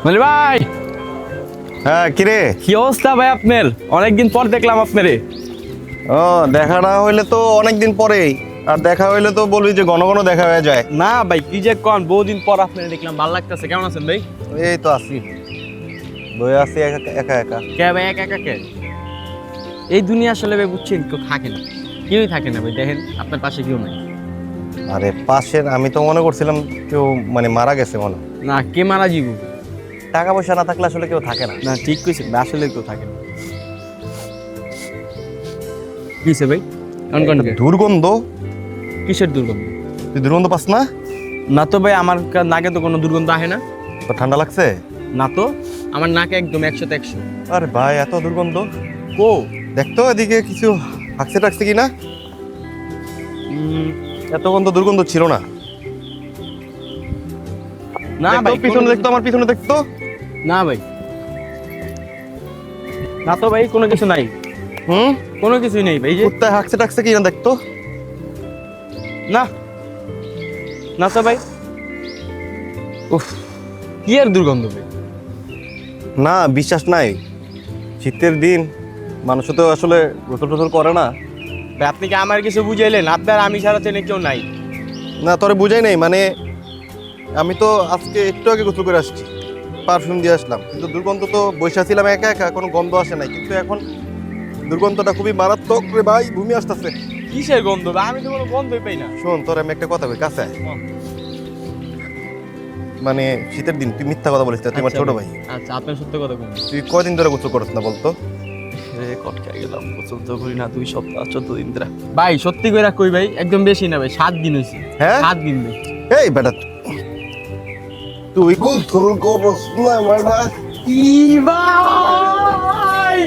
মানে ভাই, হ্যাঁ কিরে? কি অবস্থা ভাই আপনার? অনেকদিন পর দেখলাম আপনারে। ও, দেখা না হইলে তো অনেকদিন পরেই, আর দেখা হইলে তো বলবি যে ঘন ঘন দেখা হয়ে যায়। না ভাই, কি যে কোন, বহুদিন পর আপনারে দেখলাম, ভালো লাগতেছে। কেমন আছেন ভাই? এই তো আছি, বই আছি একা একা একা। কে ভাই একা একা কে? এই দুনিয়া আসলে ভাই বুঝছেন, কেউ থাকে না, কেউই থাকে না ভাই। দেখেন আপনার পাশে কেউ নাই। আরে পাশের, আমি তো মনে করছিলাম কেউ মানে মারা গেছে মনে হয়। না, কে মারা জীবু? টাকা পয়সা না থাকলে আসলে কেউ থাকে না। না, ঠিক কইছেন ভাই, আসলে কেউ থাকে না। কিসে ভাই? কোন কোন কে? দুর্গন্ধ। কিসের দুর্গন্ধ? তুই দুর্গন্ধ পাস না? না তো ভাই, আমার নাকে তো কোনো দুর্গন্ধ আসে না। তো ঠান্ডা লাগছে? না তো, আমার নাকে একদম 100তে 100। আরে ভাই, এত দুর্গন্ধ! কো? দেখতো এদিকে কিছু হাঁকছে টাকছে কি না? উম, এত গন্ধ দুর্গন্ধ ছিল না। না দেখতো, ভাই, পিছনে কোনো- দেখতো, আমার পিছনে দেখতো। না ভাই, না তো ভাই, কোনো কিছু নাই, হুম, কোনো কিছুই নেই ভাই। যে কুত্তায় হাঁকছে টাকছে কি না দেখতো। না, না তো ভাই। উফ, কি আর দুর্গন্ধ ভাই। না, বিশ্বাস নাই। শীতের দিন মানুষ তো আসলে গোসল টোসল করে না। ভাই, আপনি কি আমার কিছু বুঝাইলেন? আপনার আমি ছাড়া চেনে কেউ নাই। না, তোরে বুঝাই নাই মানে, আমি তো আজকে একটু আগে গোসল করে আসছি, পারফিউম দিয়ে আসলাম, কিন্তু দুর্গন্ধ তো বসে ছিলাম একা একা, কোনো গন্ধ আসে নাই, কিন্তু এখন দুর্গন্ধটা খুবই মারাত্মক রে ভাই, ভূমি আসতেছে। কিসের গন্ধ ভাই? আমি তো কোনো গন্ধই পাই না। শোন, তোর আমি একটা কথা বলি, কাছে আয়। মানে শীতের দিন তুই মিথ্যা কথা বলিস না, তুই আমার আচ্ছা ছোট ভাই। আচ্ছা, আপনার সত্য কথা কোন? তুই কয়দিন ধরে গোসল করছ না বলতো? কটকা গেলাম, গোসল তো করি না 2 সপ্তাহ 14 দিন ধরে। ভাই সত্যি কইরা কই ভাই, একদম বেশি না ভাই, 7 দিন হইছে। হ্যাঁ? 7 দিন ভাই। এই বেটা, তুই গোসল করছ না বেটা? ভাই